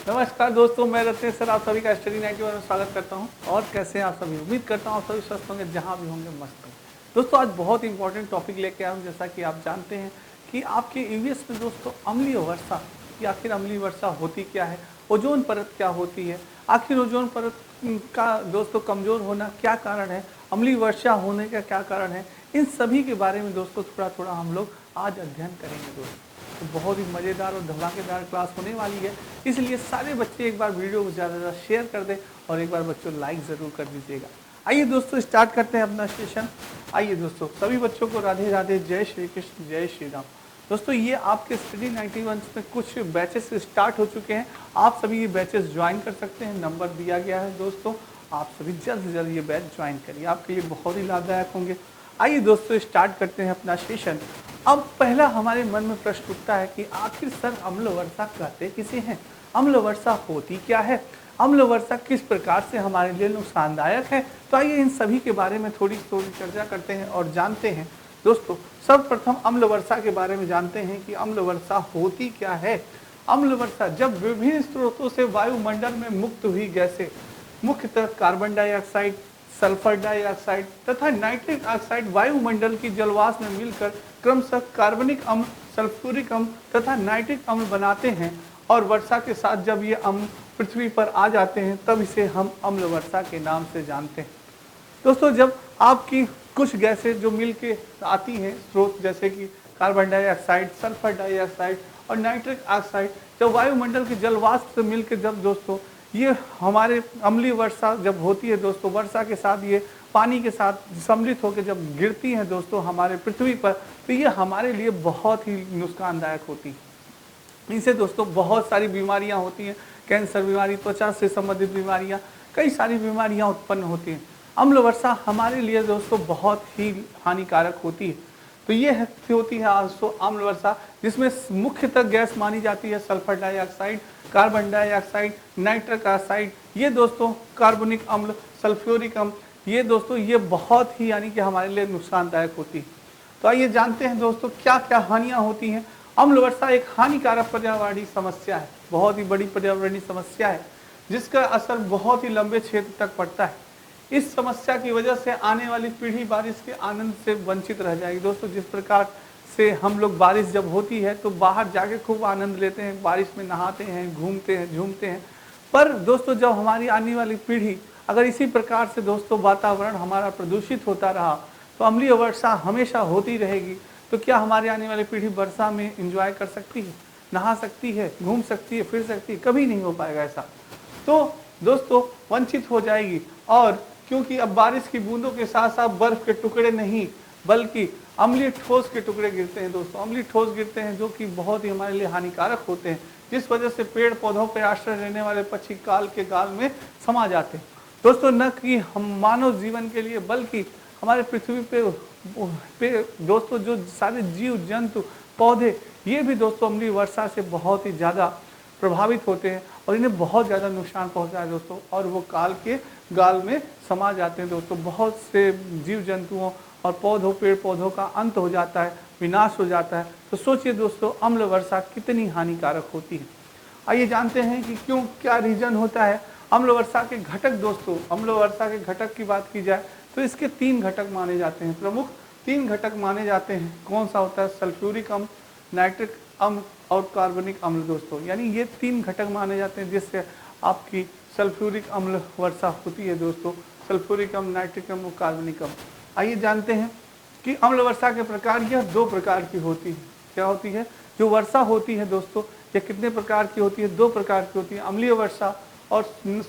नमस्कार दोस्तों, मैं रत्नेश सर आप सभी का स्टडी 91 में स्वागत करता हूं। और कैसे हैं आप सभी? उम्मीद करता हूं आप सभी स्वस्थ होंगे, जहां भी होंगे मस्त होंगे। दोस्तों आज बहुत इंपॉर्टेंट टॉपिक लेके आया हूं। जैसा कि आप जानते हैं कि आपके ईवीएस में दोस्तों अम्लीय वर्षा की आखिर अम्लीय वर्षा होती क्या है, ओजोन परत क्या होती है, आखिर ओजोन परत का दोस्तों कमजोर होना क्या कारण है, अम्लीय वर्षा होने का क्या कारण है, इन सभी के बारे में दोस्तों थोड़ा थोड़ा हम लोग आज अध्ययन करेंगे दोस्तों। तो बहुत ही मज़ेदार और धमाकेदार क्लास होने वाली है, इसलिए सारे बच्चे एक बार वीडियो को ज़्यादा से ज़्यादा शेयर कर दें और एक बार बच्चों लाइक ज़रूर कर दीजिएगा। आइए दोस्तों स्टार्ट करते हैं अपना सेशन। आइए दोस्तों सभी बच्चों को राधे राधे, जय श्री कृष्ण, जय श्री राम। दोस्तों ये आपके स्टडी 91 में कुछ बैचेस स्टार्ट हो चुके हैं। आप सभी ये बैचेस ज्वाइन कर सकते हैं, नंबर दिया गया है दोस्तों। आप सभी जल्द से जल्द ये बैच ज्वाइन करिए, आपके लिए बहुत ही लाभदायक होंगे। आइए दोस्तों स्टार्ट करते हैं अपना सेशन। अब पहला हमारे मन में प्रश्न उठता है कि आखिर सर अम्ल वर्षा कहते किसे हैं, अम्ल वर्षा होती क्या है, अम्ल वर्षा किस प्रकार से हमारे लिए नुकसानदायक है। तो आइए इन सभी के बारे में थोड़ी चर्चा करते हैं और जानते हैं दोस्तों। सर्वप्रथम अम्ल वर्षा के बारे में जानते हैं कि अम्ल वर्षा होती क्या है। अम्ल वर्षा जब विभिन्न स्रोतों से वायुमंडल में मुक्त हुई गैसें, मुख्यतः कार्बन डाइऑक्साइड, सल्फर डाइऑक्साइड तथा नाइट्रिक ऑक्साइड वायुमंडल की जलवाष्प में मिलकर क्रमशः कार्बनिक अम्ल, सल्फ्यूरिक अम्ल तथा नाइट्रिक अम्ल बनाते हैं और वर्षा के साथ जब ये अम्ल पृथ्वी पर आ जाते हैं तब इसे हम अम्ल वर्षा के नाम से जानते हैं। दोस्तों जब आपकी कुछ गैसें जो मिल के आती हैं स्रोत, जैसे कि कार्बन डाइऑक्साइड, सल्फर डाइऑक्साइड और नाइट्रिक ऑक्साइड, जब वायुमंडल की जलवाष्प से मिलकर जब दोस्तों ये हमारे अम्लीय वर्षा जब होती है दोस्तों, वर्षा के साथ ये पानी के साथ सम्मिलित होकर जब गिरती हैं दोस्तों हमारे पृथ्वी पर, तो ये हमारे लिए बहुत ही नुकसानदायक होती है। इनसे दोस्तों बहुत सारी बीमारियां होती हैं, कैंसर बीमारी, त्वचा से संबंधित बीमारियां, कई सारी बीमारियां उत्पन्न होती हैं। अम्ल वर्षा हमारे लिए दोस्तों बहुत ही हानिकारक होती है। तो ये होती है दोस्तों अम्ल वर्षा, जिसमें मुख्यतः गैस मानी जाती है sulphur dioxide, carbon dioxide, nitric oxide, ये दोस्तों कार्बनिक अम्ल, सल्फ्यूरिक अम्ल, ये दोस्तों ये बहुत ही यानी कि हमारे लिए नुकसानदायक होती है। तो आइए जानते हैं दोस्तों क्या क्या हानियां होती हैं। अम्ल वर्षा एक हानिकारक पर्यावरणीय समस्या है, बहुत ही बड़ी पर्यावरणीय समस्या है, जिसका असर बहुत ही लंबे क्षेत्र तक पड़ता है। इस समस्या की वजह से आने वाली पीढ़ी बारिश के आनंद से वंचित रह जाएगी दोस्तों। जिस प्रकार से हम लोग बारिश जब होती है तो बाहर जाके खूब आनंद लेते हैं, बारिश में नहाते हैं, घूमते हैं, झूमते हैं, पर दोस्तों जब हमारी आने वाली पीढ़ी अगर इसी प्रकार से दोस्तों वातावरण हमारा प्रदूषित होता रहा तो अम्लीय वर्षा हमेशा होती रहेगी, तो क्या हमारी आने वाली पीढ़ी वर्षा में एंजॉय कर सकती है, नहा सकती है, घूम सकती है, फिर सकती है? कभी नहीं हो पाएगा ऐसा। तो दोस्तों वंचित हो जाएगी। और क्योंकि अब बारिश की बूंदों के साथ साथ बर्फ के टुकड़े नहीं बल्कि अम्लीय ठोस के टुकड़े गिरते हैं दोस्तों, अम्लीय ठोस गिरते हैं जो कि बहुत ही हमारे लिए हानिकारक होते हैं, जिस वजह से पेड़ पौधों पर आश्रय लेने वाले पक्षी काल के गाल में समा जाते हैं दोस्तों। न कि हम मानव जीवन के लिए बल्कि हमारे पृथ्वी पे दोस्तों जो सारे जीव जंतु पौधे, ये भी दोस्तों अम्लीय वर्षा से बहुत ही ज़्यादा प्रभावित होते हैं और इन्हें बहुत ज़्यादा नुकसान पहुंचता है दोस्तों, और वो काल के गाल में समा जाते हैं दोस्तों। बहुत से जीव जंतुओं और पौधों, पेड़ पौधों का अंत हो जाता है, विनाश हो जाता है। तो सोचिए दोस्तों अम्ल वर्षा कितनी हानिकारक होती है। आइए जानते हैं कि क्यों, क्या रीजन होता है अम्ल वर्षा के घटक। दोस्तों अम्ल वर्षा के घटक की बात की जाए तो इसके 3 घटक माने जाते हैं, प्रमुख 3 घटक माने जाते हैं। कौन सा होता है? सल्फ्यूरिक अम्ल, नाइट्रिक अम्ल और कार्बनिक अम्ल दोस्तों, यानी ये 3 घटक माने जाते हैं जिससे आपकी सल्फ्यूरिक अम्ल वर्षा होती है दोस्तों। सल्फ्यूरिक अम्ल, नाइट्रिक अम्ल, कार्बनिक अम्ल। आइए जानते हैं कि अम्ल वर्षा के प्रकार यह 2 प्रकार की होती है। क्या होती है? जो वर्षा होती है दोस्तों यह कितने प्रकार की होती है? 2 प्रकार की होती है, अम्लीय वर्षा और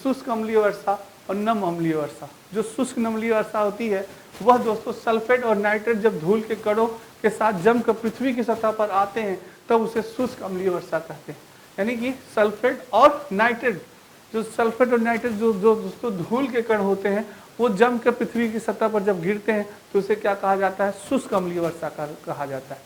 शुष्क अम्लीय वर्षा और नम अम्लीय वर्षा। जो शुष्क अम्लीय वर्षा होती है वह दोस्तों सल्फेट और नाइट्रेट जब धूल के कणों के साथ जमकर पृथ्वी की सतह पर आते हैं तब उसे शुष्क अम्लीय वर्षा कहते हैं। यानी कि सल्फेट और नाइट्रेट, जो सल्फेट और नाइट्रेट जो दोस्तों धूल के कण होते हैं वो जमकर पृथ्वी की सतह पर जब गिरते हैं तो उसे क्या कहा जाता है? शुष्क अम्लीय वर्षा कहा जाता है।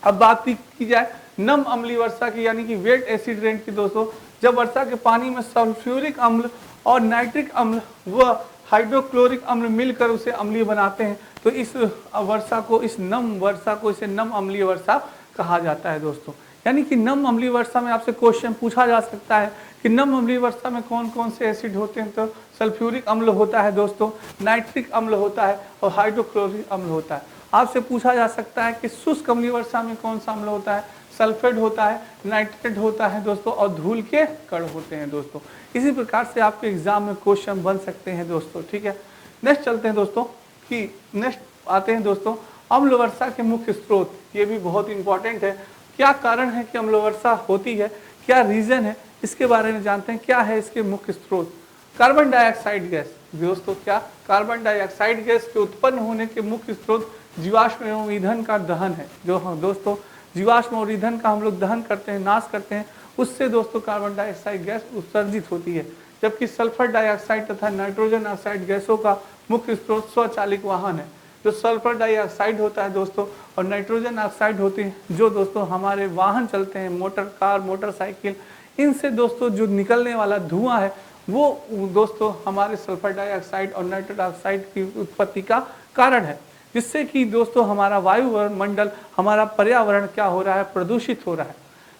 अब बात की जाए नम अम्लीय वर्षा की, यानी कि वेट एसिड रेन की दोस्तों, जब वर्षा के पानी में सल्फ्यूरिक अम्ल और नाइट्रिक अम्ल व हाइड्रोक्लोरिक अम्ल मिलकर उसे अम्लीय बनाते हैं, तो इस वर्षा को, इस नम वर्षा को, इसे नम अम्लीय वर्षा कहा जाता है दोस्तों। यानी कि नम अम्लीय वर्षा में आपसे क्वेश्चन पूछा जा सकता है कि नम अम्लीय वर्षा में कौन कौन से एसिड होते हैं। तो सल्फ्यूरिक अम्ल होता है दोस्तों, नाइट्रिक अम्ल होता है और हाइड्रोक्लोरिक अम्ल होता है। आपसे पूछा जा सकता है कि शुष्क अम्लीय वर्षा में कौन सा अम्ल होता है, सल्फेट होता है, नाइट्रेट होता है दोस्तों, और धूल के कण होते हैं दोस्तों। इसी प्रकार से आपके एग्जाम में क्वेश्चन बन सकते हैं दोस्तों, ठीक है। नेक्स्ट चलते हैं दोस्तों कि नेक्स्ट आते हैं दोस्तों अम्ल वर्षा के मुख्य स्रोत। ये भी बहुत इंपॉर्टेंट है, क्या कारण है कि अम्ल वर्षा होती है, क्या रीजन है, इसके बारे में जानते हैं। क्या है इसके मुख्य स्रोत? कार्बन डाइऑक्साइड गैस दोस्तों। क्या? कार्बन डाइऑक्साइड गैस के उत्पन्न होने के मुख्य स्रोत जीवाश्म एवं ईंधन का दहन है। जो हम दोस्तों जीवाश्म और ईंधन का हम लोग दहन करते हैं, नाश करते हैं, उससे दोस्तों कार्बन डाइऑक्साइड गैस उत्सर्जित होती है। जबकि सल्फर डाइऑक्साइड तथा नाइट्रोजन ऑक्साइड गैसों का मुख्य स्रोत स्वचालित वाहन है। जो सल्फर डाइऑक्साइड होता है दोस्तों और नाइट्रोजन ऑक्साइड होती है, जो दोस्तों हमारे वाहन चलते हैं, मोटर कार, मोटरसाइकिल, इनसे दोस्तों जो निकलने वाला धुआं है वो दोस्तों हमारे सल्फर डाइऑक्साइड और नाइट्रोजन ऑक्साइड की उत्पत्ति का कारण है, जिससे कि दोस्तों हमारा वायुमंडल, हमारा पर्यावरण क्या हो रहा है, प्रदूषित हो रहा है।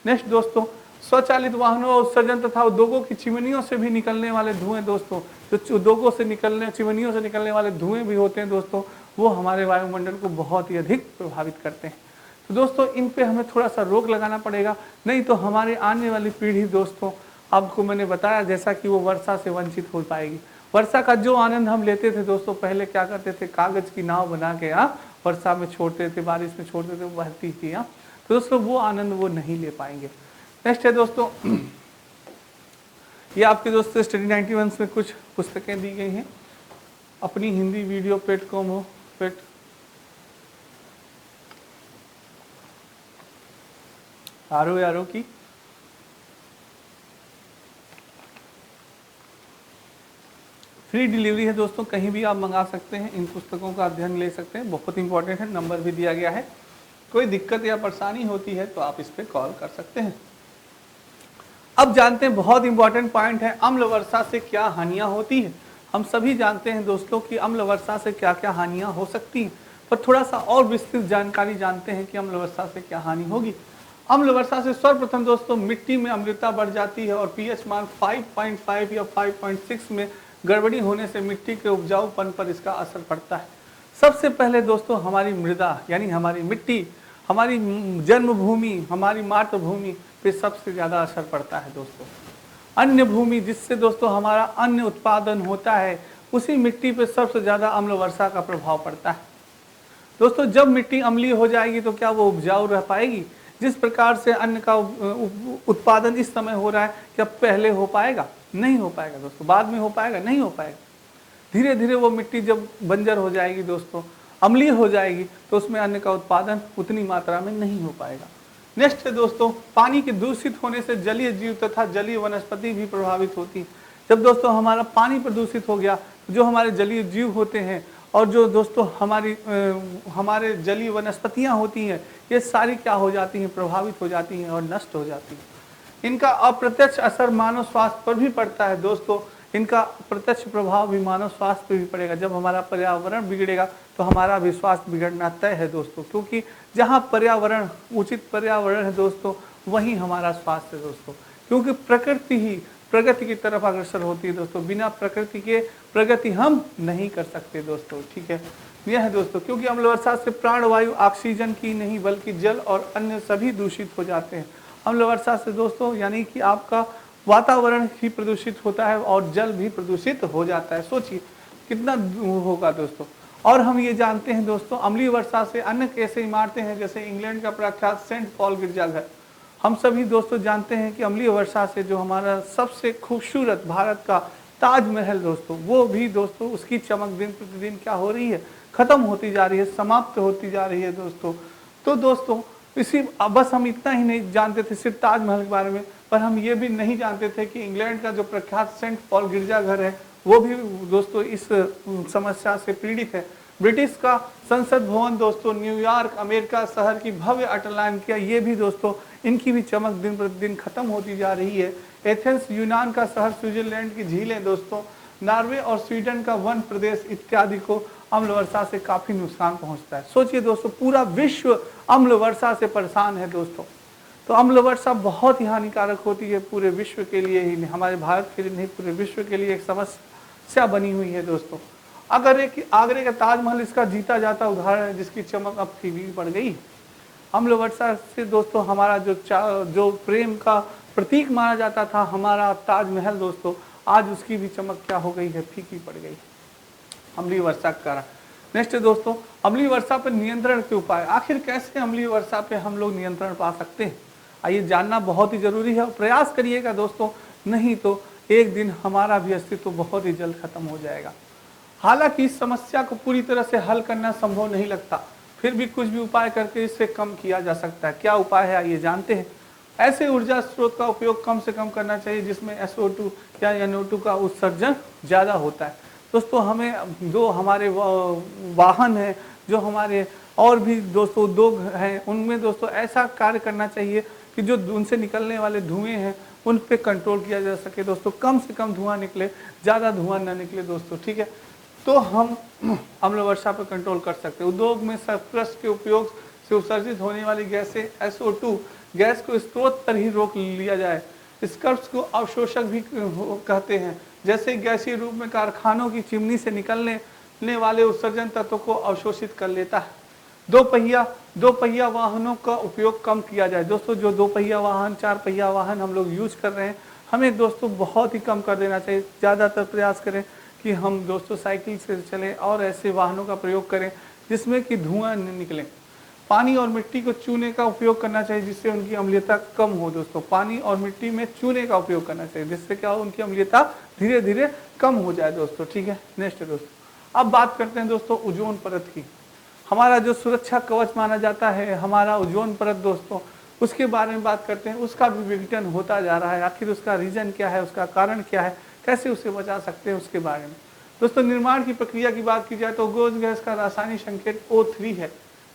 नेक्स्ट दोस्तों स्वचालित वाहनों और उत्सर्जन तथा उद्योगों की चिमनियों से भी निकलने वाले धुएं दोस्तों, जो उद्योगों से निकलने, चिमनियों से निकलने वाले धुएं भी होते हैं दोस्तों, वो हमारे वायुमंडल को बहुत ही अधिक प्रभावित करते हैं। तो दोस्तों इन पे हमें थोड़ा सा रोक लगाना पड़ेगा, नहीं तो हमारी आने वाली पीढ़ी दोस्तों, आपको मैंने बताया जैसा कि वो वर्षा से वंचित हो पाएगी। वर्षा का जो आनंद हम लेते थे दोस्तों, पहले क्या करते थे, कागज की नाव बना के वर्षा में छोड़ते थे, बारिश में छोड़ते थे, वो बहती थी। तो दोस्तों वो आनंद वो नहीं ले पाएंगे। नेक्स्ट है दोस्तों, ये आपके दोस्तों स्टडी 91 में कुछ पुस्तकें दी गई हैं। अपनी हिंदी वीडियो प्लेटफॉर्म हो पेट आरो की फ्री डिलीवरी है दोस्तों, कहीं भी आप मंगा सकते हैं। इन पुस्तकों का अध्ययन ले सकते हैं, बहुत इंपॉर्टेंट है, नंबर भी दिया गया है। कोई दिक्कत या परेशानी होती है तो आप इस पे कॉल कर सकते हैं। अब जानते हैं बहुत इंपॉर्टेंट पॉइंट है, अम्ल वर्षा से क्या हानियां होती है। हम सभी जानते हैं दोस्तों कि अम्ल वर्षा से क्या क्या हानियां हो सकती हैं, पर थोड़ा सा और विस्तृत जानकारी जानते हैं कि अम्ल वर्षा से क्या हानि होगी। अम्ल वर्षा से सर्वप्रथम दोस्तों मिट्टी में अम्लता बढ़ जाती है और पीएच मान 5.5 या 5.6 में गड़बड़ी होने से मिट्टी के उपजाऊपन पर इसका असर पड़ता है। सबसे पहले दोस्तों हमारी मृदा यानी हमारी मिट्टी, हमारी जन्मभूमि, हमारी मातृभूमि पे सबसे ज़्यादा असर पड़ता है दोस्तों। अन्य भूमि जिससे दोस्तों हमारा अन्न उत्पादन होता है, उसी मिट्टी पे सबसे ज़्यादा अम्ल वर्षा का प्रभाव पड़ता है दोस्तों। जब मिट्टी अम्लीय हो जाएगी तो क्या वो उपजाऊ रह पाएगी? जिस प्रकार से अन्न का उत्पादन इस समय हो रहा है, क्या पहले हो पाएगा? नहीं हो पाएगा दोस्तों। बाद में हो पाएगा? नहीं हो पाएगा। धीरे धीरे वो मिट्टी जब बंजर हो जाएगी दोस्तों, अम्लीय हो जाएगी, तो उसमें अन्न का उत्पादन उतनी मात्रा में नहीं हो पाएगा। नेक्स्ट है दोस्तों, पानी के दूषित होने से जलीय जीव तथा जलीय वनस्पति भी प्रभावित होती है। जब दोस्तों हमारा पानी प्रदूषित हो गया, जो हमारे जलीय जीव होते हैं और जो दोस्तों हमारे जलीय वनस्पतियां होती हैं, ये सारी क्या हो जाती हैं, प्रभावित हो जाती हैं और नष्ट हो जाती हैं। इनका अप्रत्यक्ष असर मानव स्वास्थ्य पर भी पड़ता है दोस्तों। इनका प्रत्यक्ष प्रभाव भी मानव स्वास्थ्य पर भी पड़ेगा। जब हमारा पर्यावरण बिगड़ेगा तो हमारा भी स्वास्थ्य बिगड़ना तय है दोस्तों, क्योंकि जहाँ पर्यावरण, उचित पर्यावरण है दोस्तों, वहीं हमारा स्वास्थ्य है दोस्तों। क्योंकि प्रकृति ही प्रगति की तरफ अग्रसर होती है दोस्तों। बिना प्रकृति के प्रगति हम नहीं कर सकते दोस्तों, ठीक है। यह है दोस्तों, क्योंकि अम्ल वर्षा से प्राणवायु ऑक्सीजन की नहीं बल्कि जल और अन्य सभी दूषित हो जाते हैं। अम्ल वर्षा से दोस्तों यानी कि आपका वातावरण ही प्रदूषित होता है और जल भी प्रदूषित हो जाता है। सोचिए कितना होगा दोस्तों। और हम ये जानते हैं दोस्तों, अम्लीय वर्षा से अन्य ऐसे इमारतें हैं जैसे इंग्लैंड का प्रख्यात सेंट पॉल गिरजाघर। हम सभी दोस्तों जानते हैं कि अम्लीय वर्षा से जो हमारा सबसे खूबसूरत भारत का ताजमहल दोस्तों, वो भी दोस्तों उसकी चमक दिन प्रतिदिन क्या हो रही है, खत्म होती जा रही है, समाप्त होती जा रही है दोस्तों। तो दोस्तों बस हम इतना ही नहीं जानते थे सिर्फ ताजमहल के बारे में, पर हम ये भी नहीं जानते थे कि इंग्लैंड का जो प्रख्यात सेंट पॉल गिरजाघर है, वो भी दोस्तों इस समस्या से पीड़ित है। ब्रिटिश का संसद भवन दोस्तों, न्यूयॉर्क अमेरिका शहर की भव्य अटलान किया, ये भी दोस्तों इनकी भी चमक दिन प्रतिदिन खत्म होती जा रही है। एथेंस यूनान का शहर, स्विट्जरलैंड की झीलें दोस्तों, नॉर्वे और स्वीडन का वन प्रदेश इत्यादि को अम्ल वर्षा से काफी नुकसान पहुंचता है। सोचिए दोस्तों, पूरा विश्व अम्ल वर्षा से परेशान है दोस्तों। तो अम्ल वर्षा बहुत ही हानिकारक होती है, पूरे विश्व के लिए ही नहीं, हमारे भारत के लिए नहीं, पूरे विश्व के लिए एक समस्या बनी हुई है दोस्तों। अगर एक आगरे का ताजमहल इसका जीता जाता उदाहरण है, जिसकी चमक अब फीकी पड़ गई। अम्ल वर्षा से दोस्तों हमारा जो प्रेम का प्रतीक माना जाता था हमारा ताजमहल दोस्तों, आज उसकी भी चमक क्या हो गई है, फीकी पड़ गई अम्लीय वर्षा के कारण। नेक्स्ट दोस्तों, अम्लीय वर्षा पर नियंत्रण के उपाय। आखिर कैसे अम्लीय वर्षा पे हम लोग नियंत्रण पा सकते हैं, आइए जानना बहुत ही जरूरी है और प्रयास करिएगा दोस्तों, नहीं तो एक दिन हमारा भी अस्तित्व बहुत ही जल्द खत्म हो जाएगा। हालांकि इस समस्या को पूरी तरह से हल करना संभव नहीं लगता, फिर भी कुछ भी उपाय करके इसे कम किया जा सकता है। क्या उपाय है आइए जानते हैं। ऐसे ऊर्जा स्रोत का उपयोग कम से कम करना चाहिए जिसमें SO2 या NO2 का उत्सर्जन ज़्यादा होता है। दोस्तों हमें जो हमारे वाहन हैं, जो हमारे और भी दोस्तों उद्योग हैं, उनमें दोस्तों ऐसा कार्य करना चाहिए कि जो उनसे निकलने वाले धुएं हैं उन पे कंट्रोल किया जा सके दोस्तों, कम से कम धुआं निकले, ज़्यादा धुआं ना निकले दोस्तों, ठीक है। तो हम अम्ल वर्षा पर कंट्रोल कर सकते हैं। उद्योग में सर्फरस के उपयोग से उत्सर्जित होने वाली गैसें SO2 गैस को स्रोत पर ही रोक लिया जाए। स्कर्प्स को अवशोषक भी कहते हैं, जैसे गैसीय रूप में कारखानों की चिमनी से निकलने वाले उत्सर्जन तत्वों को अवशोषित कर लेता है। दो पहिया वाहनों का उपयोग कम किया जाए। दोस्तों जो 2 पहिया वाहन 4 पहिया वाहन हम लोग यूज कर रहे हैं, हमें दोस्तों बहुत ही कम कर देना चाहिए। ज़्यादातर प्रयास करें कि हम दोस्तों साइकिल से चलें और ऐसे वाहनों का प्रयोग करें जिसमें कि धुआं न निकले। पानी और मिट्टी को चूने का उपयोग करना चाहिए जिससे उनकी अम्लीयता कम हो दोस्तों। पानी और मिट्टी में चूने का उपयोग करना चाहिए जिससे क्या हो, उनकी अम्लीयता धीरे धीरे कम हो जाए दोस्तों, ठीक है। नेक्स्ट दोस्तों, अब बात करते हैं दोस्तों ओजोन परत की। हमारा जो सुरक्षा कवच माना जाता है हमारा ओजोन परत दोस्तों, उसके बारे में बात करते हैं। उसका भी विघटन होता जा रहा है, आखिर उसका रीजन क्या है, उसका कारण क्या है, कैसे उसे बचा सकते हैं, उसके बारे में दोस्तों। निर्माण की प्रक्रिया की बात की जाए तो ओजोन गैस का रासायनिक संकेत O3 है।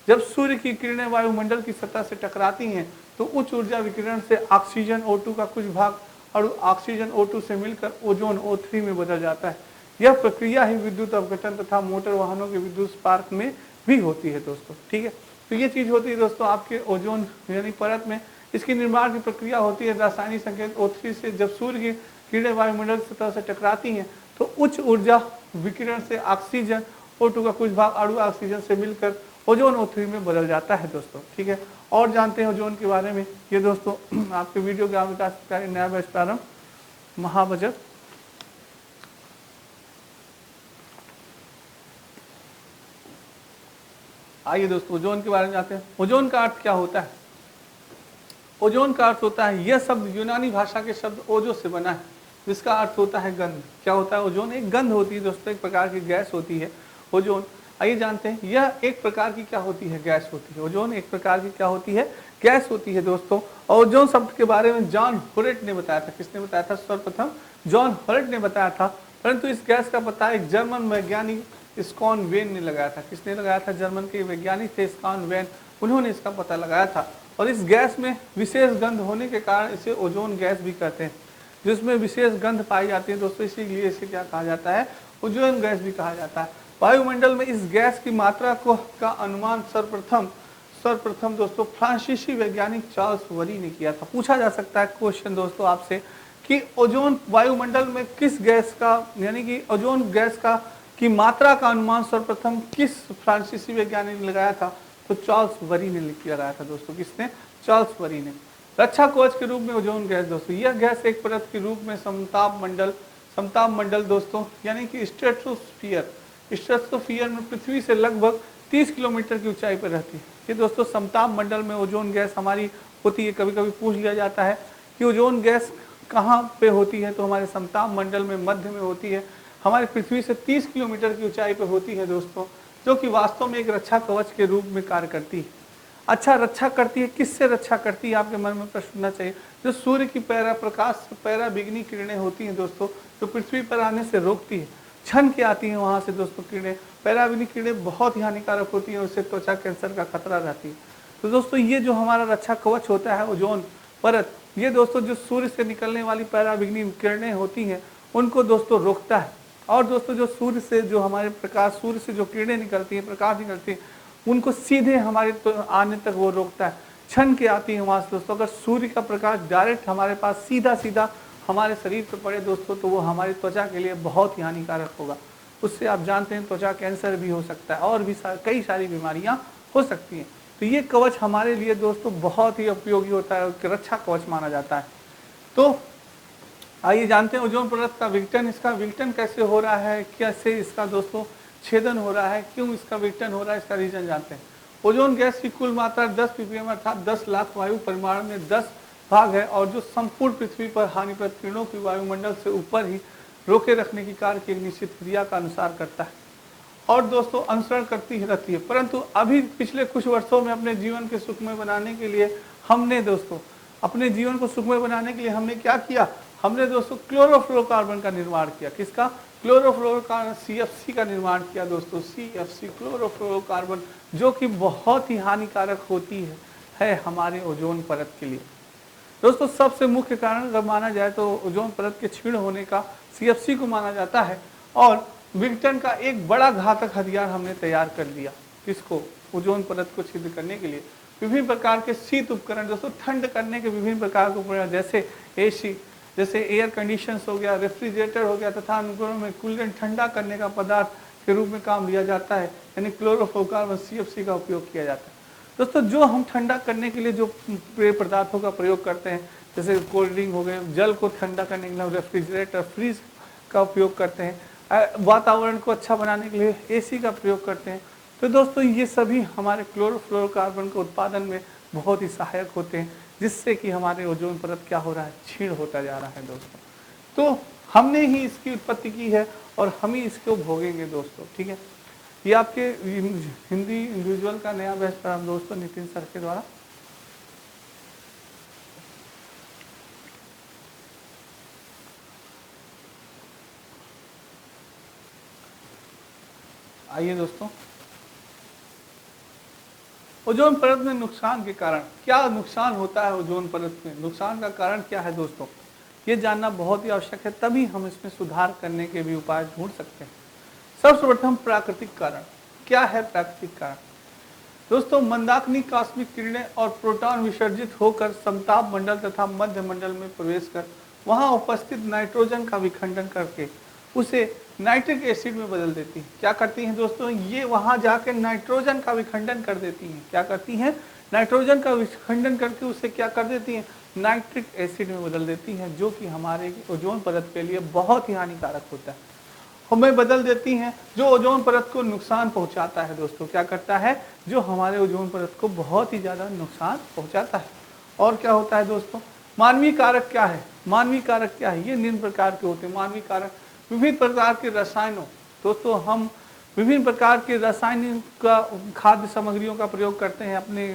जब सूर्य की किरणें वायुमंडल की सतह से टकराती हैं तो उच्च ऊर्जा विकिरण से ऑक्सीजन O2 का कुछ भाग और ऑक्सीजन O2 से मिलकर ओजोन O3 में बदल जाता है। यह प्रक्रिया ही विद्युत अवघटन तथा मोटर वाहनों के विद्युत स्पार्क में भी होती है दोस्तों, ठीक है। तो ये चीज होती है दोस्तों आपके ओजोन यानी परत में। इसकी निर्माण की प्रक्रिया होती है रासायनिक संकेत O3 से। जब सूर्य की किरणें वायुमंडल की सतह से टकराती हैं तो उच्च ऊर्जा विकिरण से ऑक्सीजन O2 का कुछ भाग अणु ऑक्सीजन से मिलकर ओजोन O3 में बदल जाता है दोस्तों, ठीक है। और जानते हैं ओजोन के बारे में। ये दोस्तों आपके वीडियो ग्राम विकास कार्य नया बैच प्रारंभ महाबजट। आइए दोस्तों ओजोन के बारे में जानते हैं। ओजोन का अर्थ क्या होता है। ओजोन का अर्थ होता है, यह शब्द यूनानी भाषा के शब्द ओजो से बना है जिसका अर्थ होता है गंध। क्या होता है ओजोन, एक गंध होती है दोस्तों, एक प्रकार की गैस होती है ओजोन। आइए जानते हैं यह एक प्रकार की क्या होती है, गैस होती है। ओजोन एक प्रकार की क्या होती है, गैस होती है दोस्तों। और ओजोन शब्द के बारे में जॉन होरेट ने बताया था। किसने बताया था, सर्वप्रथम जॉन होरेट ने बताया था। परंतु इस गैस का पता एक जर्मन वैज्ञानिक स्कॉन वेन ने लगाया था। किसने लगाया था, जर्मन के वैज्ञानिक थे स्कॉन वेन, उन्होंने इसका पता लगाया था। और इस गैस में विशेष गंध होने के कारण इसे ओजोन गैस भी कहते हैं, जिसमें विशेष गंध पाई जाती है दोस्तों, इसीलिए इसे क्या कहा जाता है, ओजोन गैस भी कहा जाता है। वायुमंडल में इस गैस की मात्रा का अनुमान सर्वप्रथम दोस्तों फ्रांसीसी वैज्ञानिक चार्ल्स वरी ने किया था। पूछा जा सकता है क्वेश्चन दोस्तों आपसे कि ओजोन वायुमंडल में किस गैस का यानी कि ओजोन गैस का की मात्रा का अनुमान सर्वप्रथम किस फ्रांसीसी वैज्ञानिक ने लगाया था, तो चार्ल्स वरी ने लगाया था दोस्तों। किसने, चार्ल्स वरी ने। रक्षा कवच के रूप में ओजोन गैस दोस्तों, यह गैस एक परत के रूप में समताप मंडल दोस्तों यानी कि स्ट्रेटोस्फीयर में पृथ्वी से लगभग 30 किलोमीटर की ऊंचाई पर रहती है। ये दोस्तों समताप मंडल में ओजोन गैस हमारी होती है। कभी कभी पूछ लिया जाता है कि ओजोन गैस कहाँ पे होती है, तो हमारे समताप मंडल में मध्य में होती है, हमारी पृथ्वी से 30 किलोमीटर की ऊंचाई पर होती है दोस्तों, जो कि वास्तव में एक रक्षा कवच के रूप में कार्य करती है। अच्छा, रक्षा करती है, किससे रक्षा करती है, आपके मन में प्रश्न होना चाहिए। जो सूर्य की पराबैंगनी किरणें होती हैं दोस्तों, जो पृथ्वी पर आने से रोकती है, छन के आती हैं वहां से दोस्तों किरणें। पराबैंगनी किरणें बहुत ही हानिकारक होती हैं, उससे त्वचा कैंसर का खतरा रहती है। तो दोस्तों ये जो हमारा रक्षा कवच होता है ओजोन परत, ये दोस्तों जो सूर्य से निकलने वाली पराबैंगनी किरणें होती हैं उनको दोस्तों रोकता है। और दोस्तों जो सूर्य से जो हमारे सूर्य से जो किरणें निकलती हैं, प्रकाश निकलती है, उनको सीधे हमारे आने तक वो रोकता है। छन के आती है वहाँ से दोस्तों। अगर सूर्य का प्रकाश डायरेक्ट हमारे पास सीधा सीधा हमारे शरीर पर पड़े दोस्तों, तो वो हमारी त्वचा के लिए बहुत ही हानिकारक होगा। उससे आप जानते हैं त्वचा कैंसर भी हो सकता है और भी कई सारी बीमारियां हो सकती हैं। तो ये कवच हमारे लिए दोस्तों बहुत ही उपयोगी होता है, रक्षा कवच माना जाता है। तो आइए जानते हैं ओजोन परत का विघटन, इसका विघटन कैसे हो रहा है, कैसे इसका दोस्तों छेदन हो रहा है, क्यों इसका विघटन हो रहा है, इसका रीजन जानते हैं। ओजोन गैस की कुल मात्रा 10 ppm अर्थात 10 लाख वायु परिमाण में 10 भाग है और जो संपूर्ण पृथ्वी पर हानिप्रद किरणों की वायुमंडल से ऊपर ही रोके रखने की कार्य की एक निश्चित क्रिया का अनुसार करता है और दोस्तों अनुसरण करती ही रहती है। परंतु अभी पिछले कुछ वर्षों में अपने जीवन के सुखमय बनाने के लिए हमने दोस्तों अपने जीवन को सुखमय बनाने के लिए हमने क्या किया, हमने दोस्तों क्लोरोफ्लोरोकार्बन का निर्माण किया। किसका? क्लोरोफ्लोरोकार्बन, CFC का निर्माण किया दोस्तों। CFC क्लोरोफ्लोरोकार्बन, जो कि बहुत ही हानिकारक होती है हमारे ओजोन परत के लिए। दोस्तों सबसे मुख्य कारण अगर माना जाए तो ओजोन परत के क्षीण होने का CFC को माना जाता है और विघटन का एक बड़ा घातक हथियार हमने तैयार कर लिया। किसको? ओजोन परत को छिद्र करने के लिए विभिन्न प्रकार के शीत उपकरण दोस्तों, ठंड करने के विभिन्न प्रकार के उपकरण जैसे AC, जैसे एयर कंडीशंस हो गया, रेफ्रिजरेटर हो गया, तथा अनुकरणों में कूलेंट ठंडा करने का पदार्थ के रूप में काम लिया जाता है, यानी क्लोरोफ्लोरोकार्बन CFC का उपयोग किया जाता है। दोस्तों जो हम ठंडा करने के लिए जो पेय पदार्थों का प्रयोग करते हैं, जैसे कोल्ड ड्रिंक हो गए, जल को ठंडा करने के लिए हम रेफ्रिजरेटर, फ्रीज का उपयोग करते हैं, वातावरण को अच्छा बनाने के लिए AC का प्रयोग करते हैं। तो दोस्तों ये सभी हमारे क्लोरोफ्लोरोकार्बन के उत्पादन में बहुत ही सहायक होते हैं, जिससे कि हमारे ओजोन परत क्या हो रहा है, क्षीण होता जा रहा है दोस्तों। तो हमने ही इसकी उत्पत्ति की है और हम ही इसको भोगेंगे दोस्तों, ठीक है। ये आपके हिंदी इंडिविजुअल का नया बैच पर हम दोस्तों नितिन सर के द्वारा आइए दोस्तों, ओजोन परत में नुकसान के कारण क्या नुकसान होता है, ओजोन परत में नुकसान का कारण क्या है दोस्तों, ये जानना बहुत ही आवश्यक है, तभी हम इसमें सुधार करने के भी उपाय ढूंढ सकते हैं। सर्वप्रथम प्राकृतिक कारण। क्या है प्राकृतिक कारण? दोस्तों मंदाकिनी कॉस्मिक किरणें और प्रोटॉन विसर्जित होकर समताप मंडल तथा मध्य मंडल में प्रवेश कर वहां उपस्थित नाइट्रोजन का विखंडन करके उसे नाइट्रिक एसिड में बदल देती है। क्या करती हैं दोस्तों? ये वहां जाकर नाइट्रोजन का विखंडन कर देती हैं। क्या करती हैं? नाइट्रोजन का विखंडन करके उसे क्या कर देती हैं, नाइट्रिक एसिड में बदल देती हैं, जो कि हमारे ओजोन परत के लिए बहुत ही हानिकारक होता है। हमें बदल देती हैं, जो ओजोन परत को नुकसान पहुंचाता है दोस्तों। क्या करता है? जो हमारे ओजोन परत को बहुत ही ज्यादा नुकसान पहुंचाता है। और क्या होता है दोस्तों? मानवीय कारक क्या है? मानवीय कारक क्या है? ये निम्न प्रकार के होते हैं मानवीय कारक। विभिन्न प्रकार के रसायनों, दोस्तों हम विभिन्न प्रकार के रासायनिक का खाद्य सामग्रियों का प्रयोग करते हैं अपने,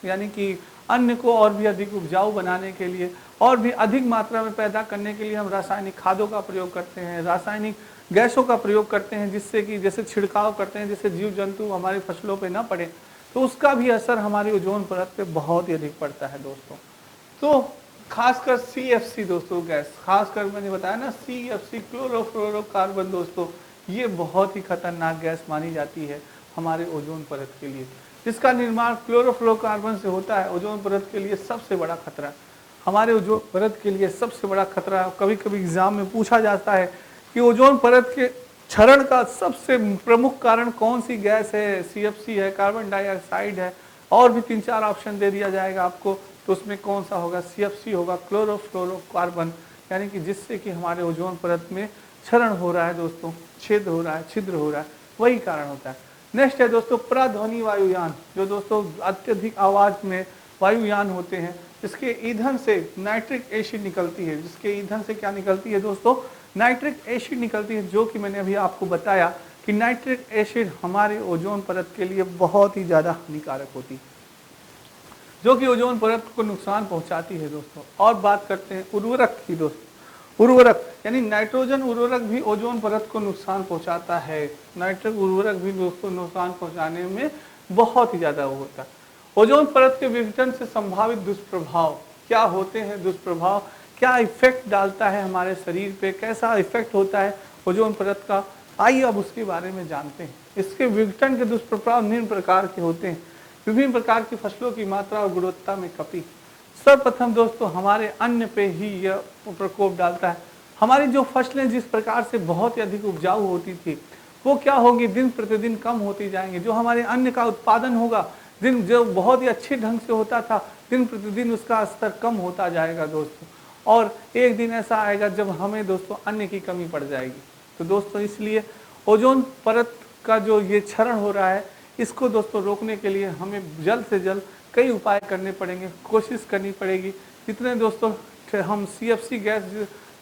यानी कि अन्न को और भी अधिक उपजाऊ बनाने के लिए और भी अधिक मात्रा में पैदा करने के लिए हम रासायनिक खादों का प्रयोग करते हैं, रासायनिक गैसों का प्रयोग करते हैं, जिससे कि जैसे छिड़काव करते हैं, जिससे जीव जंतु हमारी फसलों पे ना पड़े, तो उसका भी असर हमारी ओजोन परत पे बहुत ही अधिक पड़ता है दोस्तों। तो खासकर CFC दोस्तों गैस, खासकर मैंने बताया ना CFC क्लोरोफ्लोरोकार्बन दोस्तों, ये बहुत ही खतरनाक गैस मानी जाती है हमारे ओजोन परत के लिए। जिसका निर्माण क्लोरोफ्लोरोकार्बन से होता है, ओजोन परत के लिए सबसे बड़ा खतरा, हमारे ओजोन परत के लिए सबसे बड़ा खतरा। कभी कभी एग्जाम में पूछा जाता है कि ओजोन परत के क्षरण का सबसे प्रमुख कारण कौन सी गैस है, CFC है, कार्बन डाइऑक्साइड है, और भी 3-4 ऑप्शन दे दिया जाएगा आपको, तो उसमें कौन सा होगा? CFC होगा, क्लोरोफ्लोरोकार्बन, यानी कि जिससे कि हमारे ओजोन परत में क्षरण हो रहा है दोस्तों, छेद हो रहा है, छिद्र हो रहा है, वही कारण होता है। नेक्स्ट है दोस्तों प्रध्वनि वायुयान, जो दोस्तों अत्यधिक आवाज में वायुयान होते हैं, इसके ईंधन से नाइट्रिक एसिड निकलती है। जिसके ईंधन से क्या निकलती है दोस्तों? नाइट्रिक एसिड निकलती है, जो कि मैंने अभी आपको बताया कि नाइट्रिक एसिड हमारे ओजोन परत के लिए बहुत ही ज़्यादा हानिकारक होती है, जो कि ओजोन परत को नुकसान पहुंचाती है दोस्तों। और बात करते हैं उर्वरक की दोस्तों। उर्वरक यानी नाइट्रोजन उर्वरक भी ओजोन परत को नुकसान पहुंचाता है। नाइट्रिक उर्वरक भी दोस्तों नुकसान पहुंचाने में बहुत ही ज़्यादा वो होता है। ओजोन परत के विघटन से संभावित दुष्प्रभाव क्या होते हैं? दुष्प्रभाव क्या इफेक्ट डालता है हमारे शरीर पे, कैसा इफेक्ट होता है ओजोन परत का, आइए अब उसके बारे में जानते हैं। इसके विघटन के दुष्प्रभाव निम्न प्रकार के होते हैं। विभिन्न प्रकार की फसलों की मात्रा और गुणवत्ता में कमी। सर्वप्रथम दोस्तों हमारे अन्न पे ही यह प्रकोप डालता है। हमारी जो फसलें जिस प्रकार से बहुत ही अधिक उपजाऊ होती थी, वो क्या होगी, दिन प्रतिदिन कम होती जाएंगी। जो हमारे अन्न का उत्पादन होगा, दिन जो बहुत ही अच्छे ढंग से होता था, दिन प्रतिदिन उसका स्तर कम होता जाएगा दोस्तों। और एक दिन ऐसा आएगा जब हमें दोस्तों अन्न की कमी पड़ जाएगी। तो दोस्तों इसलिए ओजोन परत का जो ये क्षरण हो रहा है, इसको दोस्तों रोकने के लिए हमें जल्द से जल्द कई उपाय करने पड़ेंगे, कोशिश करनी पड़ेगी। जितने दोस्तों हम CFC गैस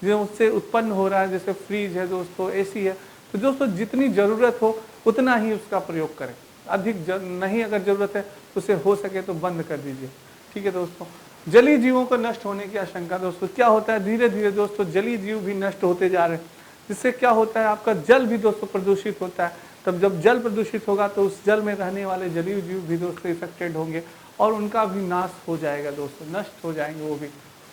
जो उससे उत्पन्न हो रहा है, जैसे फ्रिज है दोस्तों, AC है, तो दोस्तों जितनी ज़रूरत हो उतना ही उसका प्रयोग करें। अधिक नहीं अगर ज़रूरत है तो उसे हो सके तो बंद कर दीजिए। ठीक है दोस्तों। जलीय जीवों को नष्ट होने की आशंका दोस्तों, क्या होता है, धीरे धीरे दोस्तों जलीय जीव भी नष्ट होते जा रहे हैं, जिससे क्या होता है, आपका जल भी दोस्तों प्रदूषित होता है। तब जब जल प्रदूषित होगा तो उस जल में रहने वाले जलीय जीव भी दोस्तों इफेक्टेड होंगे और उनका भी नाश हो जाएगा दोस्तों, नष्ट हो जाएंगे वो भी।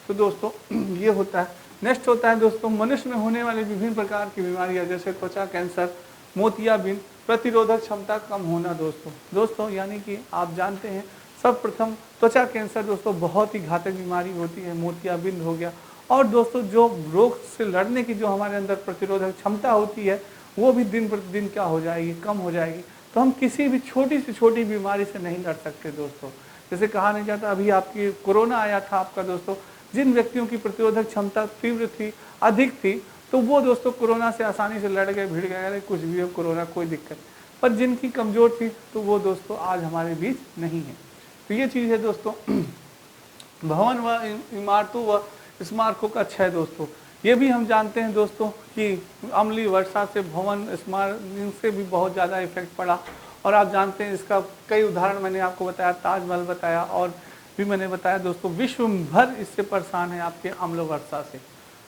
तो दोस्तों ये होता है, नेक्स्ट होता है दोस्तों मनुष्य में होने वाली विभिन्न प्रकार की बीमारियां, जैसे त्वचा कैंसर, मोतियाबिंद, प्रतिरोधक क्षमता कम होना दोस्तों यानी कि आप जानते हैं सर्वप्रथम त्वचा कैंसर दोस्तों बहुत ही घातक बीमारी होती है, मोतियाबिंद हो गया। और दोस्तों जो रोग से लड़ने की जो हमारे अंदर प्रतिरोधक क्षमता होती है, वो भी दिन प्रतिदिन क्या हो जाएगी, कम हो जाएगी। तो हम किसी भी छोटी से छोटी बीमारी से नहीं लड़ सकते दोस्तों। जैसे कहा नहीं जाता, अभी आपकी कोरोना आया था आपका दोस्तों, जिन व्यक्तियों की प्रतिरोधक क्षमता तीव्र थी, अधिक थी, तो वो दोस्तों कोरोना से आसानी से लड़ गए, भिड़ गए, अरे कुछ भी हो कोरोना कोई दिक्कत। पर जिनकी कमज़ोर थी तो वो दोस्तों आज हमारे बीच नहीं है। तो ये चीज़ है दोस्तों भवन व इमारतों व स्मारकों का क्षय दोस्तों, ये भी हम जानते हैं दोस्तों कि अम्लीय वर्षा से भवन स्मारक इनसे भी बहुत ज़्यादा इफेक्ट पड़ा। और आप जानते हैं इसका कई उदाहरण मैंने आपको बताया, ताजमहल बताया, और भी मैंने बताया दोस्तों विश्व भर इससे परेशान है आपके अम्ल वर्षा से।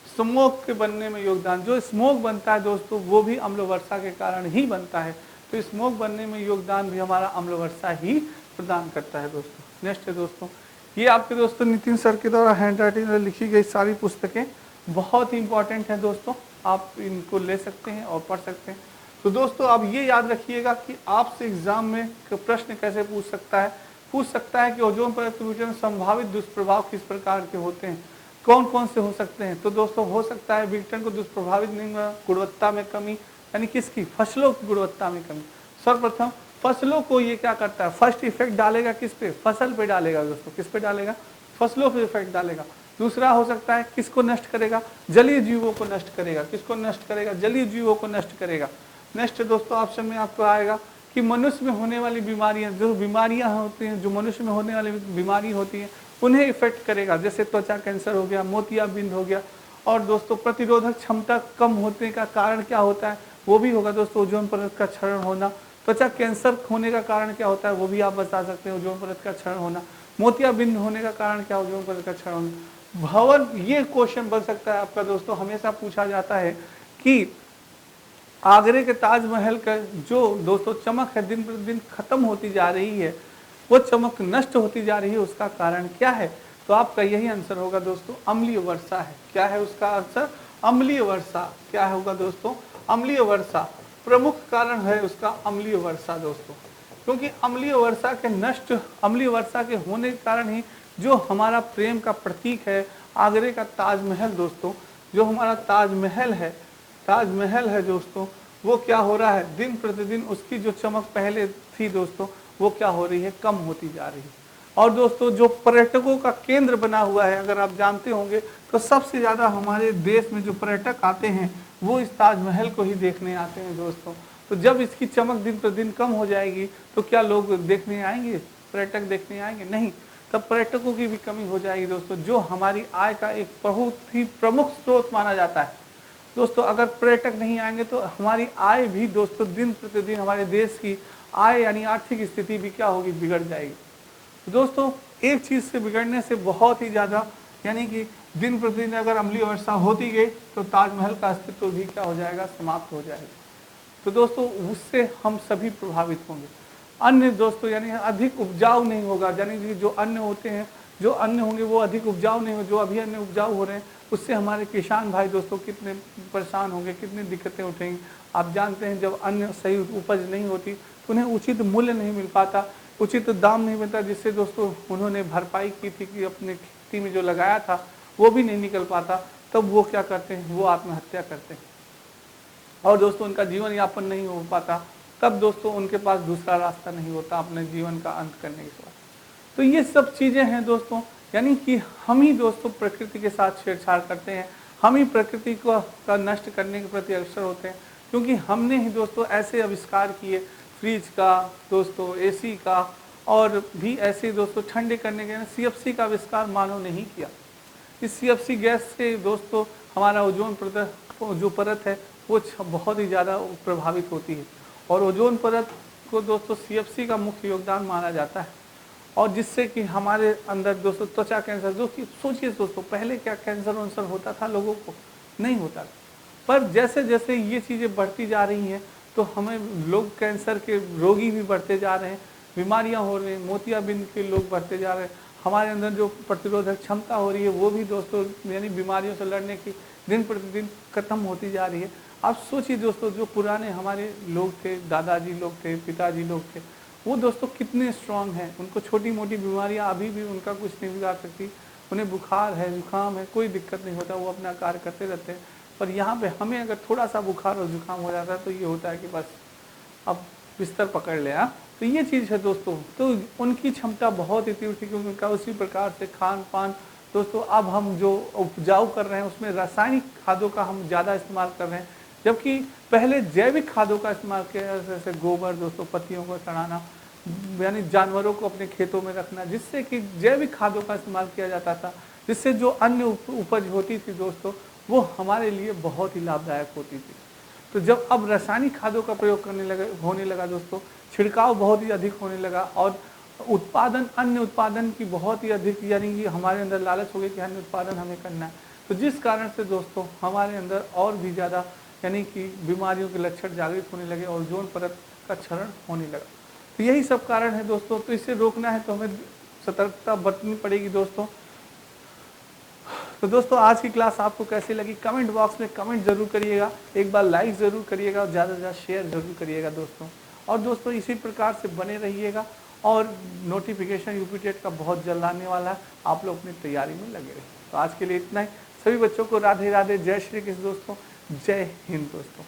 स्मोक के बनने में योगदान, जो स्मोक बनता है दोस्तों वो भी अम्ल वर्षा के कारण ही बनता है। तो स्मोक बनने में योगदान भी हमारा अम्ल वर्षा ही प्रदान करता है दोस्तों। नेक्स्ट है दोस्तों, ये आपके दोस्तों नितिन सर के द्वारा हैंड राइटिंग में लिखी गई सारी पुस्तकें बहुत ही इंपॉर्टेंट है दोस्तों, आप इनको ले सकते हैं और पढ़ सकते हैं। तो दोस्तों आप ये याद रखिएगा कि आपसे एग्जाम में प्रश्न कैसे पूछ सकता है कि ओजोन परत के विकिरण संभावित दुष्प्रभाव किस प्रकार के होते हैं, कौन कौन से हो सकते हैं। तो दोस्तों हो सकता है विकिरण को दुष्प्रभावित गुणवत्ता में कमी, यानी किसकी, फसलों की गुणवत्ता में कमी। सर्वप्रथम फसलों को ये क्या करता है, फर्स्ट इफेक्ट डालेगा किस पे, फसल पे डालेगा दोस्तों, किस पे डालेगा, फसलों पे इफेक्ट डालेगा। दूसरा हो सकता है किसको नष्ट करेगा, जलीय जीवों को नष्ट करेगा। किसको नष्ट करेगा, जलीय जीवों को नष्ट करेगा। नेक्स्ट दोस्तों ऑप्शन में आपको आएगा कि मनुष्य में होने वाली बीमारियां, जो बीमारियां होती हैं, जो मनुष्य में होने वाली बीमारी होती हैं उन्हें इफेक्ट करेगा, जैसे त्वचा कैंसर हो गया, मोतियाबिंद हो गया। और दोस्तों प्रतिरोधक क्षमता कम होने का कारण क्या होता है, वो भी होगा दोस्तों ओजोन परत का क्षरण होना। त्वचा कैंसर होने का कारण क्या होता है वो भी आप बता सकते हैं, ओजोन परत का क्षरण होना। मोतियाबिंद होने का कारण क्या, ओजोन परत का क्षरण होना। भवन, ये क्वेश्चन बन सकता है आपका दोस्तों, हमेशा पूछा जाता है कि आगरे के ताजमहल का जो दोस्तों चमक है दिन प्रतिदिन खत्म होती जा रही है, वो चमक नष्ट होती जा रही है, उसका कारण क्या है। तो आपका यही आंसर होगा दोस्तों, अम्लीय वर्षा है। क्या है उसका आंसर, अम्लीय वर्षा। क्या होगा दोस्तों, अम्लीय वर्षा। प्रमुख कारण है उसका अम्लीय वर्षा दोस्तों, क्योंकि अम्लीय वर्षा के होने के कारण ही जो हमारा प्रेम का प्रतीक है आगरे का ताजमहल दोस्तों, जो हमारा ताजमहल है दोस्तों, वो क्या हो रहा है, दिन प्रतिदिन उसकी जो चमक पहले थी दोस्तों वो क्या हो रही है, कम होती जा रही है। और दोस्तों जो पर्यटकों का केंद्र बना हुआ है, अगर आप जानते होंगे तो सबसे ज़्यादा हमारे देश में जो पर्यटक आते हैं वो इस ताजमहल को ही देखने आते हैं दोस्तों। तो जब इसकी चमक दिन प्रतिदिन कम हो जाएगी तो क्या लोग देखने आएंगे, पर्यटक देखने आएंगे, नहीं। तब पर्यटकों की भी कमी हो जाएगी दोस्तों, जो हमारी आय का एक बहुत ही प्रमुख स्रोत माना जाता है दोस्तों। अगर पर्यटक नहीं आएंगे तो हमारी आय भी दोस्तों दिन प्रतिदिन, हमारे देश की आय यानी आर्थिक स्थिति भी क्या होगी, बिगड़ जाएगी। तो दोस्तों एक चीज़ से बिगड़ने से बहुत ही ज़्यादा, यानी कि दिन प्रतिदिन अगर अम्लीय वर्षा होती गई तो ताजमहल का अस्तित्व भी क्या हो जाएगा, समाप्त हो जाएगा। तो दोस्तों उससे हम सभी प्रभावित होंगे। अन्न दोस्तों यानी अधिक उपजाऊ नहीं होगा, यानी कि जो अन्न होंगे वो अधिक उपजाऊ नहीं होंगे। जो अभी अन्न उपजाऊ हो रहे हैं उससे हमारे किसान भाई दोस्तों कितने परेशान होंगे, कितनी दिक्कतें उठेंगी। आप जानते हैं जब अन्न सही उपज नहीं होती तो उन्हें उचित मूल्य नहीं मिल पाता, उचित दाम नहीं मिलता, जिससे दोस्तों उन्होंने भरपाई की थी कि अपने खेती में जो लगाया था वो भी नहीं निकल पाता, तब वो क्या करते हैं, वो आत्महत्या करते हैं और दोस्तों उनका जीवन यापन नहीं हो पाता, तब दोस्तों उनके पास दूसरा रास्ता नहीं होता अपने जीवन का अंत करने के बाद। तो ये सब चीज़ें हैं दोस्तों, यानी कि हम ही दोस्तों प्रकृति के साथ छेड़छाड़ करते हैं, हम ही प्रकृति को का नष्ट करने के प्रति अग्रसर होते हैं, क्योंकि हमने ही दोस्तों ऐसे आविष्कार किए, फ्रिज का दोस्तों, एसी का, और भी ऐसे दोस्तों ठंडे करने के सीएफसी का आविष्कार मानव ने ही किया। इस सीएफसी गैस से दोस्तों हमारा ओजोन जो परत है वो बहुत ही ज़्यादा प्रभावित होती है, और ओजोन परत को दोस्तों सीएफसी का मुख्य योगदान माना जाता है, और जिससे कि हमारे अंदर दोस्तों त्वचा कैंसर, जो कि सोचिए दोस्तों पहले क्या कैंसर वंसर होता था, लोगों को नहीं होता था, पर जैसे जैसे ये चीज़ें बढ़ती जा रही हैं तो हमें लोग कैंसर के रोगी भी बढ़ते जा रहे हैं, बीमारियां हो रही हैं, मोतियाबिंद के लोग बढ़ते जा रहे हैं, हमारे अंदर जो प्रतिरोधक क्षमता हो रही है वो भी दोस्तों यानी बीमारियों से लड़ने की दिन प्रतिदिन खत्म होती जा रही है। आप सोचिए दोस्तों, जो पुराने हमारे लोग थे, दादाजी लोग थे, पिताजी लोग थे, वो दोस्तों कितने स्ट्रांग हैं, उनको छोटी मोटी बीमारियां अभी भी उनका कुछ नहीं बिगाड़ सकती, उन्हें बुखार है, जुकाम है, कोई दिक्कत नहीं होता, वो अपना कार्य करते रहते हैं। पर यहाँ पे हमें अगर थोड़ा सा बुखार और जुकाम हो जाता है तो ये होता है कि बस अब बिस्तर पकड़ ले। तो ये चीज़ है दोस्तों, तो उनकी क्षमता बहुत ही तीव्र थी, क्योंकि उनका उसी प्रकार से खान पान दोस्तों, अब हम जो उपजाऊ कर रहे हैं उसमें रासायनिक खादों का हम ज़्यादा इस्तेमाल कर रहे हैं, जबकि पहले जैविक खादों का इस्तेमाल किया, जैसे गोबर दोस्तों, पत्तियों को सड़ाना, यानी जानवरों को अपने खेतों में रखना, जिससे कि जैविक खादों का इस्तेमाल किया जाता था, जिससे जो अन्य उपज होती थी दोस्तों वो हमारे लिए बहुत ही लाभदायक होती थी। तो जब अब रासायनिक खादों का प्रयोग होने लगा दोस्तों, छिड़काव बहुत ही अधिक होने लगा, और उत्पादन, अन्य उत्पादन की बहुत ही अधिक, यानी कि हमारे अंदर लालच हो गई कि अन्य उत्पादन हमें करना है, तो जिस कारण से दोस्तों हमारे अंदर और भी ज़्यादा यानी कि बीमारियों के लक्षण जागृत होने लगे और ओजोन परत का क्षरण होने लगा। तो यही सब कारण है दोस्तों, तो इसे रोकना है तो हमें सतर्कता बरतनी पड़ेगी दोस्तों। तो दोस्तों आज की क्लास आपको कैसी लगी, कमेंट बॉक्स में कमेंट जरूर करिएगा, एक बार लाइक ज़रूर करिएगा और ज़्यादा से ज़्यादा शेयर जरूर करिएगा दोस्तों। और दोस्तों इसी प्रकार से बने रहिएगा, और नोटिफिकेशन यूपी टेट का बहुत जल्द आने वाला है, आप लोग अपनी तैयारी में लगे रहिए। तो आज के लिए इतना ही, सभी बच्चों को राधे राधे, जय श्री कृष्ण दोस्तों, जय हिंद दोस्तों।